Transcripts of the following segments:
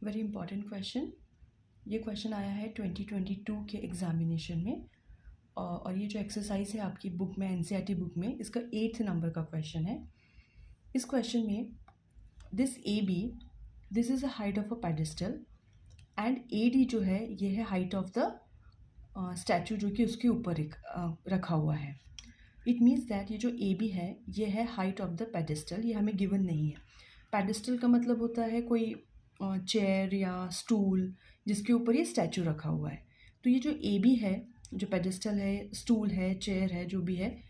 Very important question. ये question आया है 2022 के एग्जामिनेशन में और ये जो एक्सरसाइज है आपकी बुक में, एनसीईआरटी बुक में, इसका 8th नंबर का क्वेश्चन है। इस क्वेश्चन में this A B, this is the height of a pedestal and A D जो है ये है हाइट ऑफ द स्टैचू जो कि उसके ऊपर रखा हुआ है। इट मीन्स दैट ये जो ए बी है ये है हाइट ऑफ द पेडेस्टल, ये हमें गिवन नहीं है। पेडेस्टल का मतलब होता है कोई चेयर या स्टूल जिसके ऊपर ये स्टैचू रखा हुआ है। तो ये जो ए बी है, जो पेडेस्टल है, स्टूल है, चेयर है, जो भी है,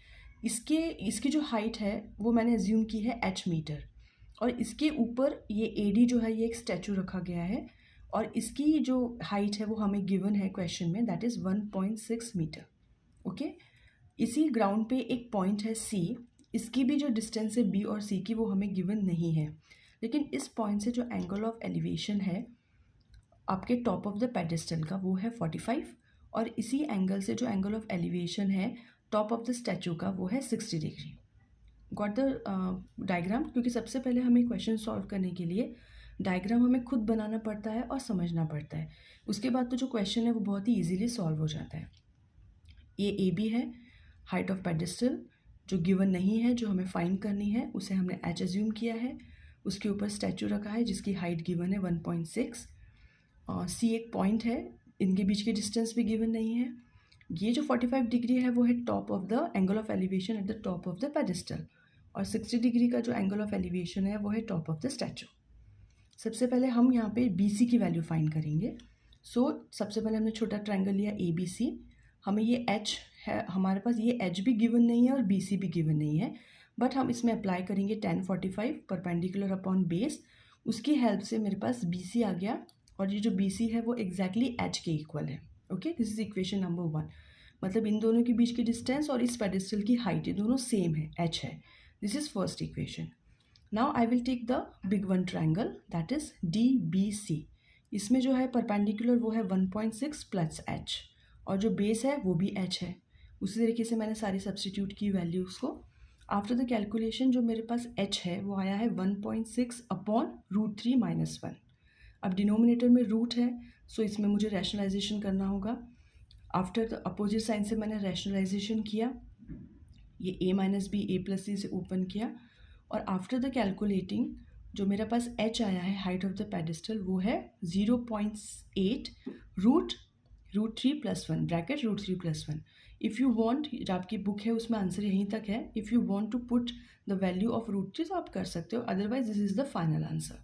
इसकी जो हाइट है वो मैंने एज्यूम की है h मीटर, और इसके ऊपर ये ए डी जो है ये एक स्टैचू रखा गया है और इसकी जो हाइट है वो हमें गिवन है क्वेश्चन में, दैट इज़ 1.6 मीटर। ओके, इसी ग्राउंड पे एक पॉइंट है C, इसकी भी जो डिस्टेंस है B और C की वो हमें गिवन नहीं है, लेकिन इस पॉइंट से जो एंगल ऑफ एलिवेशन है आपके टॉप ऑफ द पेडेस्टल का वो है 45, और इसी एंगल से जो एंगल ऑफ एलिवेशन है टॉप ऑफ द स्टैचू का वो है 60 डिग्री। Got the diagram? क्योंकि सबसे पहले हमें क्वेश्चन सॉल्व करने के लिए डायग्राम हमें खुद बनाना पड़ता है और समझना पड़ता है, उसके बाद तो जो क्वेश्चन है वो बहुत ही ईजिली सॉल्व हो जाता है। ये ए बी है, हाइट ऑफ पेडेस्टल जो गिवन नहीं है, जो हमें फाइंड करनी है, उसे हमने एच एज्यूम किया है। उसके ऊपर स्टैचू रखा है जिसकी हाइट गिवन है 1.6, और सी एक पॉइंट है, इनके बीच की डिस्टेंस भी गिवन नहीं है। ये जो 45 डिग्री है वो है top of the angle of elevation at the top of the pedestal, और 60 डिग्री का जो एंगल ऑफ एलिवेशन है वो है टॉप ऑफ द स्टैचू। सबसे पहले हम यहाँ पे बी सी की वैल्यू फाइंड करेंगे। सबसे पहले हमने छोटा ट्रायंगल लिया ए बी सी, हमें ये एच है, हमारे पास ये एच भी गिवन नहीं है और बी सी भी गिवन नहीं है, बट हम इसमें अप्लाई करेंगे tan 45 परपेंडिकुलर अपॉन बेस। उसकी हेल्प से मेरे पास बी सी आ गया, और ये जो बी सी है वो एग्जैक्टली एच के इक्वल है। Okay, this is equation number 1। मतलब इन दोनों के बीच की डिस्टेंस और इस पेडेस्टल की हाइट ये दोनों सेम है, एच है। This is first equation. Now I will take the big one triangle, that is D B C. इसमें जो है परपेंडिकुलर वो है 1.6 प्लस एच, और जो बेस है वो भी एच है। उसी तरीके से मैंने सारी सब्सटीट्यूट की वैल्यूज़ को। आफ्टर द कैलकुलेशन जो मेरे पास एच है वो आया है 1.6 अपॉन √3 - 1। अब डिनोमिनेटर में रूट है, सो इसमें मुझे रैशनलाइजेशन करना होगा। आफ्टर द अपोजिट साइन से मैंने रैशनलाइजेशन किया, ये a - b a+c से ओपन किया, और आफ्टर द कैलकुलेटिंग जो मेरे पास h आया है हाइट ऑफ द पेडेस्टल वो है 0.8 √3 + 1 ब्रैकेट √3 + 1। इफ़ यू वांट, जो आपकी बुक है उसमें आंसर यहीं तक है, if you want to put the value of √3 तो आप कर सकते हो, otherwise this is the final answer.